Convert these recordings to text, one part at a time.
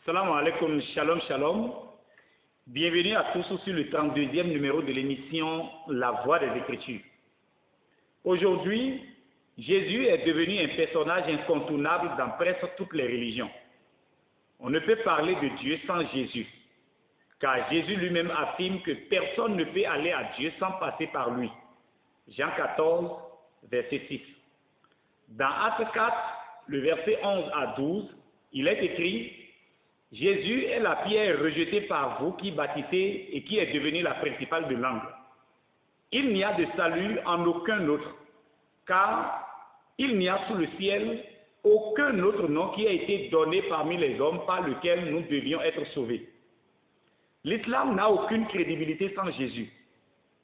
Salam alaikum, shalom, shalom. Bienvenue à tous sur le 32e numéro de l'émission La Voix des Écritures. Aujourd'hui, Jésus est devenu un personnage incontournable dans presque toutes les religions. On ne peut parler de Dieu sans Jésus, car Jésus lui-même affirme que personne ne peut aller à Dieu sans passer par lui. Jean 14, verset 6. Dans Actes 4, le verset 11 à 12, il est écrit: Jésus est la pierre rejetée par vous qui bâtissez et qui est devenue la principale de l'angle. Il n'y a de salut en aucun autre, car il n'y a sous le ciel aucun autre nom qui a été donné parmi les hommes par lequel nous devions être sauvés. L'islam n'a aucune crédibilité sans Jésus.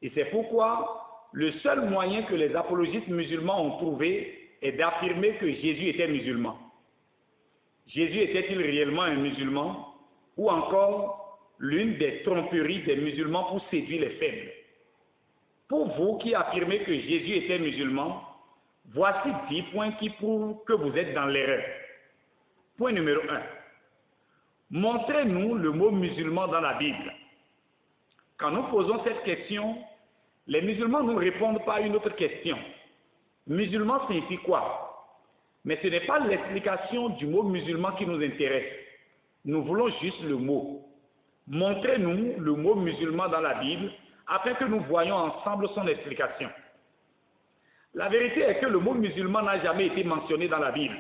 Et c'est pourquoi le seul moyen que les apologistes musulmans ont trouvé est d'affirmer que Jésus était musulman. Jésus était-il réellement un musulman, ou encore l'une des tromperies des musulmans pour séduire les faibles? Pour vous qui affirmez que Jésus était musulman, voici 10 points qui prouvent que vous êtes dans l'erreur. Point numéro 1. Montrez-nous le mot musulman dans la Bible. Quand nous posons cette question, les musulmans nous répondent par une autre question. Musulman signifie quoi? Mais ce n'est pas l'explication du mot musulman qui nous intéresse. Nous voulons juste le mot. Montrez-nous le mot musulman dans la Bible afin que nous voyions ensemble son explication. La vérité est que le mot musulman n'a jamais été mentionné dans la Bible.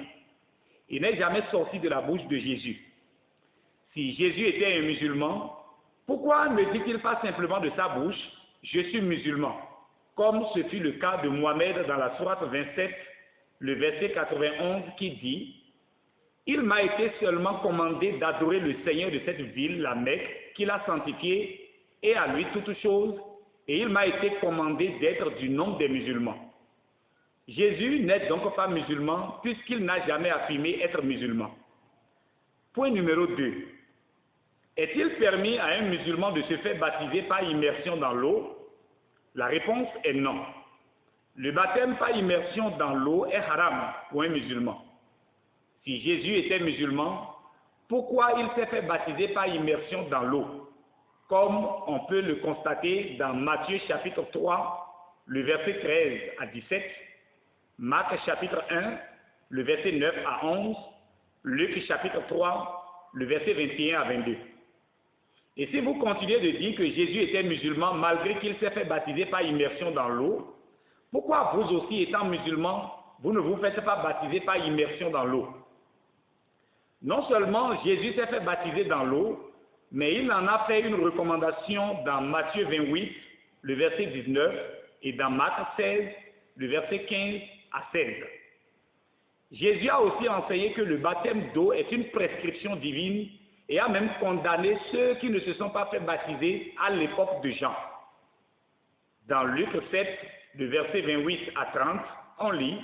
Il n'est jamais sorti de la bouche de Jésus. Si Jésus était un musulman, pourquoi ne dit-il pas simplement de sa bouche « Je suis musulman », comme ce fut le cas de Mohammed dans la sourate 27, le verset 91 qui dit: Il m'a été seulement commandé d'adorer le Seigneur de cette ville, la Mecque, qu'il a sanctifiée, et à lui toutes choses, et il m'a été commandé d'être du nombre des musulmans. Jésus n'est donc pas musulman puisqu'il n'a jamais affirmé être musulman. Point numéro 2. Est-il permis à un musulman de se faire baptiser par immersion dans l'eau? La réponse est non. Le baptême par immersion dans l'eau est haram pour un musulman. Si Jésus était musulman, pourquoi il s'est fait baptiser par immersion dans l'eau? Comme on peut le constater dans Matthieu chapitre 3, le verset 13 à 17, Marc chapitre 1, le verset 9 à 11, Luc chapitre 3, le verset 21 à 22. Et si vous continuez de dire que Jésus était musulman malgré qu'il s'est fait baptiser par immersion dans l'eau, pourquoi vous aussi, étant musulman, vous ne vous faites pas baptiser par immersion dans l'eau? Non seulement Jésus s'est fait baptiser dans l'eau, mais il en a fait une recommandation dans Matthieu 28, le verset 19, et dans Marc 16, le verset 15 à 16. Jésus a aussi enseigné que le baptême d'eau est une prescription divine et a même condamné ceux qui ne se sont pas fait baptiser à l'époque de Jean. Dans Luc 7, le verset 28 à 30, on lit: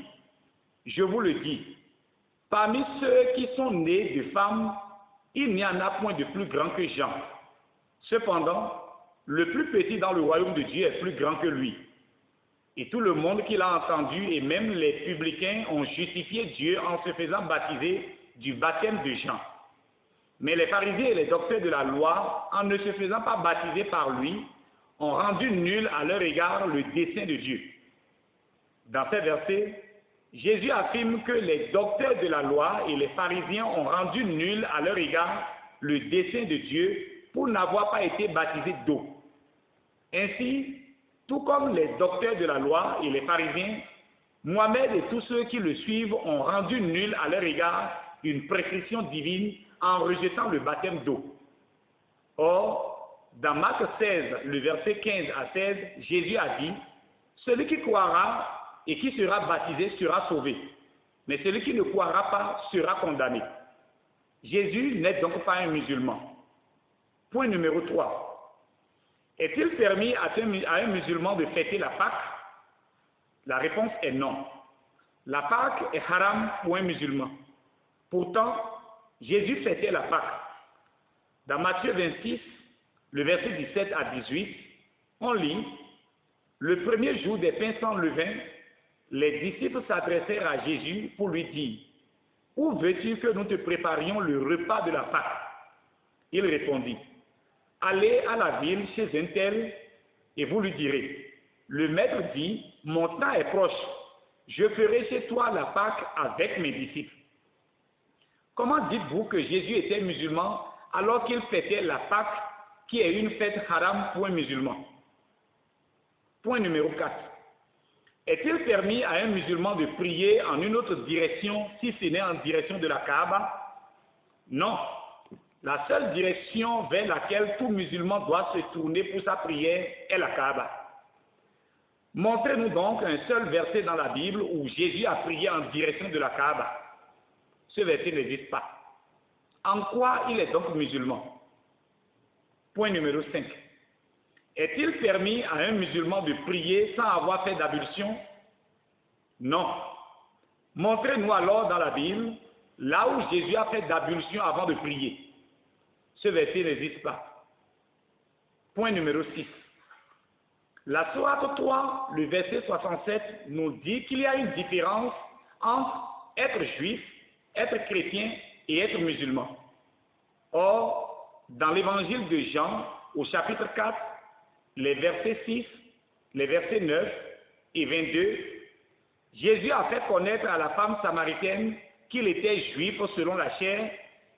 Je vous le dis, parmi ceux qui sont nés de femmes, il n'y en a point de plus grand que Jean. Cependant, le plus petit dans le royaume de Dieu est plus grand que lui. Et tout le monde qui l'a entendu, et même les publicains, ont justifié Dieu en se faisant baptiser du baptême de Jean. Mais les pharisiens et les docteurs de la loi, en ne se faisant pas baptiser par lui, ont rendu nul à leur égard le dessein de Dieu. Dans ces versets, Jésus affirme que les docteurs de la loi et les pharisiens ont rendu nul à leur égard le dessein de Dieu pour n'avoir pas été baptisés d'eau. Ainsi, tout comme les docteurs de la loi et les pharisiens, Mohammed et tous ceux qui le suivent ont rendu nul à leur égard une prescription divine en rejetant le baptême d'eau. Or, dans Marc 16, le verset 15 à 16, Jésus a dit: Celui qui croira et qui sera baptisé sera sauvé, mais celui qui ne croira pas sera condamné. Jésus n'est donc pas un musulman. Point numéro 3. Est-il permis à un musulman de fêter la Pâque? La réponse est non. La Pâque est haram pour un musulman. Pourtant, Jésus fêtait la Pâque. Dans Matthieu 26, le verset 17 à 18, on lit: Le premier jour des pains sans levain, les disciples s'adressèrent à Jésus pour lui dire: Où veux-tu que nous te préparions le repas de la Pâque? Il répondit, allez à la ville chez un tel et vous lui direz, le maître dit, mon temps est proche, je ferai chez toi la Pâque avec mes disciples. Comment dites-vous que Jésus était musulman alors qu'il fêtait la Pâque qui est une fête haram pour un musulman? Point numéro 4. Est-il permis à un musulman de prier en une autre direction si ce n'est en direction de la Kaaba? Non. La seule direction vers laquelle tout musulman doit se tourner pour sa prière est la Kaaba. Montrez-nous donc un seul verset dans la Bible où Jésus a prié en direction de la Kaaba. Ce verset n'existe pas. En quoi il est donc musulman? Point numéro 5. Est-il permis à un musulman de prier sans avoir fait d'ablution? Non. Montrez-nous alors dans la Bible là où Jésus a fait d'ablution avant de prier. Ce verset n'existe pas. Point numéro 6. La sourate 3, le verset 67, nous dit qu'il y a une différence entre être juif, être chrétien et être musulman. Or, dans l'évangile de Jean, au chapitre 4, les versets 6, les versets 9 et 22, Jésus a fait connaître à la femme samaritaine qu'il était juif selon la chair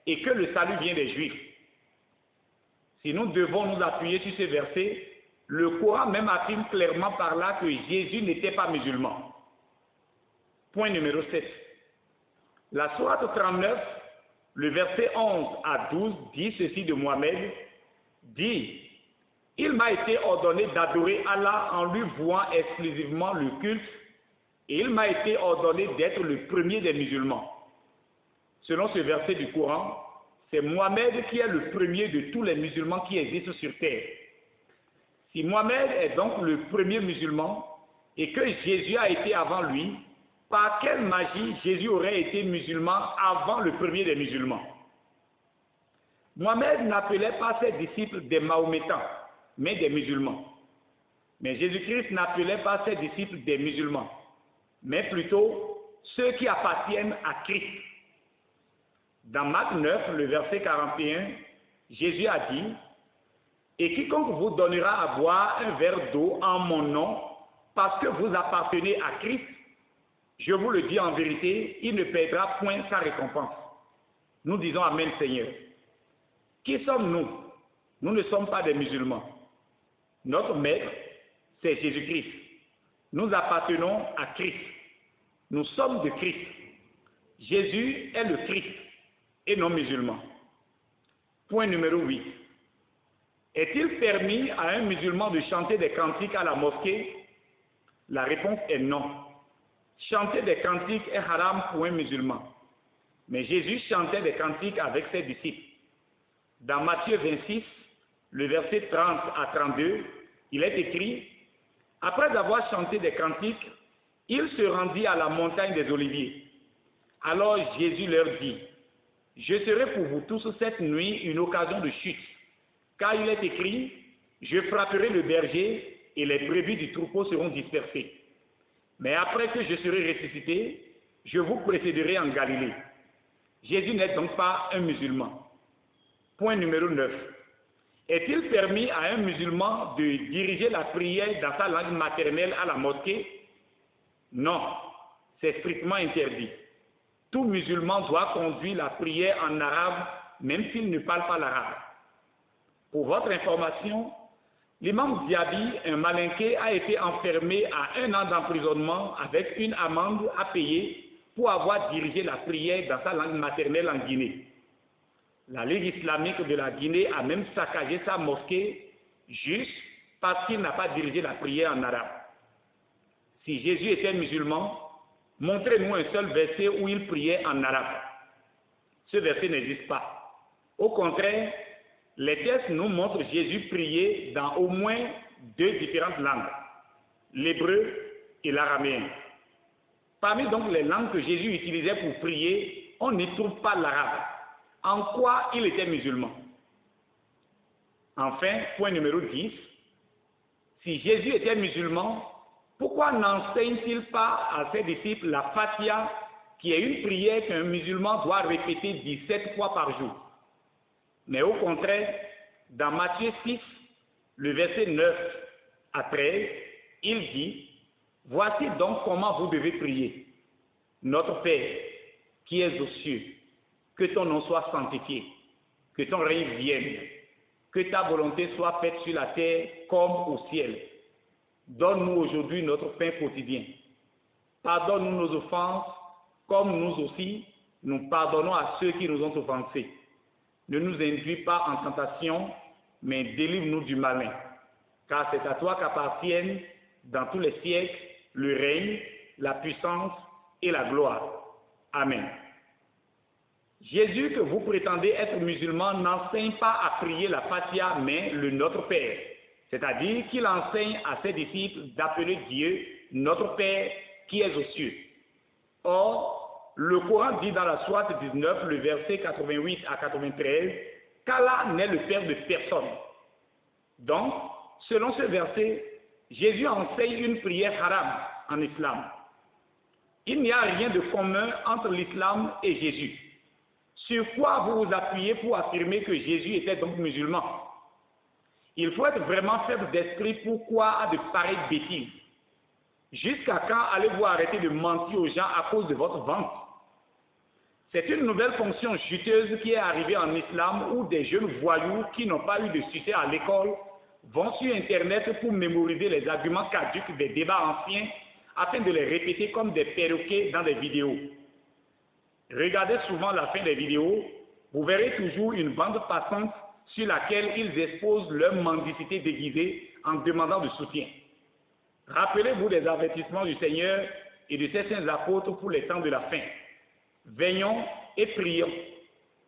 et que le salut vient des juifs. Si nous devons nous appuyer sur ces versets, le Coran même affirme clairement par là que Jésus n'était pas musulman. Point numéro 7. La sourate 39, le verset 11 à 12 dit ceci de Mohammed, dit « Il m'a été ordonné d'adorer Allah en lui vouant exclusivement le culte et il m'a été ordonné d'être le premier des musulmans. » Selon ce verset du Coran, c'est Mohammed qui est le premier de tous les musulmans qui existent sur terre. Si Mohammed est donc le premier musulman et que Jésus a été avant lui, par quelle magie Jésus aurait été musulman avant le premier des musulmans? Mohammed n'appelait pas ses disciples des Mahométans, mais des musulmans. Mais Jésus-Christ n'appelait pas ses disciples des musulmans, mais plutôt ceux qui appartiennent à Christ. Dans Marc 9, le verset 41, Jésus a dit, « Et quiconque vous donnera à boire un verre d'eau en mon nom, parce que vous appartenez à Christ, je vous le dis en vérité, il ne perdra point sa récompense. » Nous disons Amen Seigneur. Qui sommes-nous? Nous ne sommes pas des musulmans. Notre maître, c'est Jésus-Christ. Nous appartenons à Christ. Nous sommes de Christ. Jésus est le Christ et non musulman. Point numéro 8. Est-il permis à un musulman de chanter des cantiques à la mosquée? La réponse est non. Chanter des cantiques est haram pour un musulman. Mais Jésus chantait des cantiques avec ses disciples. Dans Matthieu 26, le verset 30 à 32, il est écrit, « Après avoir chanté des cantiques, il se rendit à la montagne des Oliviers. Alors Jésus leur dit, « Je serai pour vous tous cette nuit une occasion de chute, car il est écrit, « Je frapperai le berger et les brebis du troupeau seront dispersées. Mais après que je serai ressuscité, je vous précéderai en Galilée. » Jésus n'est donc pas un musulman. Point numéro 9. Est-il permis à un musulman de diriger la prière dans sa langue maternelle à la mosquée? Non, c'est strictement interdit. Tout musulman doit conduire la prière en arabe, même s'il ne parle pas l'arabe. Pour votre information, l'imam Diaby, un malinqué, a été enfermé à 1 an d'emprisonnement avec une amende à payer pour avoir dirigé la prière dans sa langue maternelle en Guinée. La Ligue islamique de la Guinée a même saccagé sa mosquée juste parce qu'il n'a pas dirigé la prière en arabe. Si Jésus était musulman, montrez-nous un seul verset où il priait en arabe. Ce verset n'existe pas. Au contraire, les textes nous montrent Jésus prier dans au moins 2 différentes langues, l'hébreu et l'araméen. Parmi donc les langues que Jésus utilisait pour prier, on n'y trouve pas l'arabe. En quoi il était musulman? Enfin, point numéro 10. Si Jésus était musulman, pourquoi n'enseigne-t-il pas à ses disciples la Fatiha, qui est une prière qu'un musulman doit répéter 17 fois par jour? Mais au contraire, dans Matthieu 6, le verset 9 à 13, il dit, « Voici donc comment vous devez prier. Notre Père, qui es aux cieux, que ton nom soit sanctifié, que ton règne vienne, que ta volonté soit faite sur la terre comme au ciel. Donne-nous aujourd'hui notre pain quotidien. Pardonne-nous nos offenses, comme nous aussi, nous pardonnons à ceux qui nous ont offensés. Ne nous induis pas en tentation, mais délivre-nous du malin. Car c'est à toi qu'appartiennent, dans tous les siècles, le règne, la puissance et la gloire. Amen. » Jésus, que vous prétendez être musulman, n'enseigne pas à prier la Fatiha, mais le Notre Père. C'est-à-dire qu'il enseigne à ses disciples d'appeler Dieu notre Père qui est aux cieux. Or, le Coran dit dans la sourate 19, le verset 88 à 93, qu'Allah n'est le Père de personne. Donc, selon ce verset, Jésus enseigne une prière haram en islam. Il n'y a rien de commun entre l'islam et Jésus. Sur quoi vous vous appuyez pour affirmer que Jésus était donc musulman? Il faut être vraiment faible d'esprit pour croire à de pareilles bêtises. Jusqu'à quand allez-vous arrêter de mentir aux gens à cause de votre ventre? C'est une nouvelle fonction juteuse qui est arrivée en islam où des jeunes voyous qui n'ont pas eu de succès à l'école vont sur Internet pour mémoriser les arguments caducs des débats anciens afin de les répéter comme des perroquets dans des vidéos. Regardez souvent la fin des vidéos, vous verrez toujours une bande passante sur laquelle ils exposent leur mendicité déguisée en demandant du soutien. Rappelez-vous des avertissements du Seigneur et de ses saints apôtres pour les temps de la fin. Veillons et prions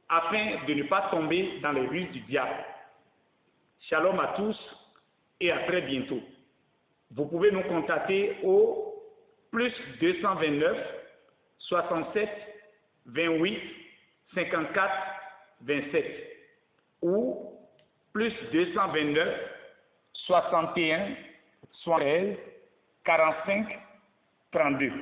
afin de ne pas tomber dans les ruses du diable. Shalom à tous et à très bientôt. Vous pouvez nous contacter au plus 229 67 28 54 27 ou plus 229 61 73 45 32.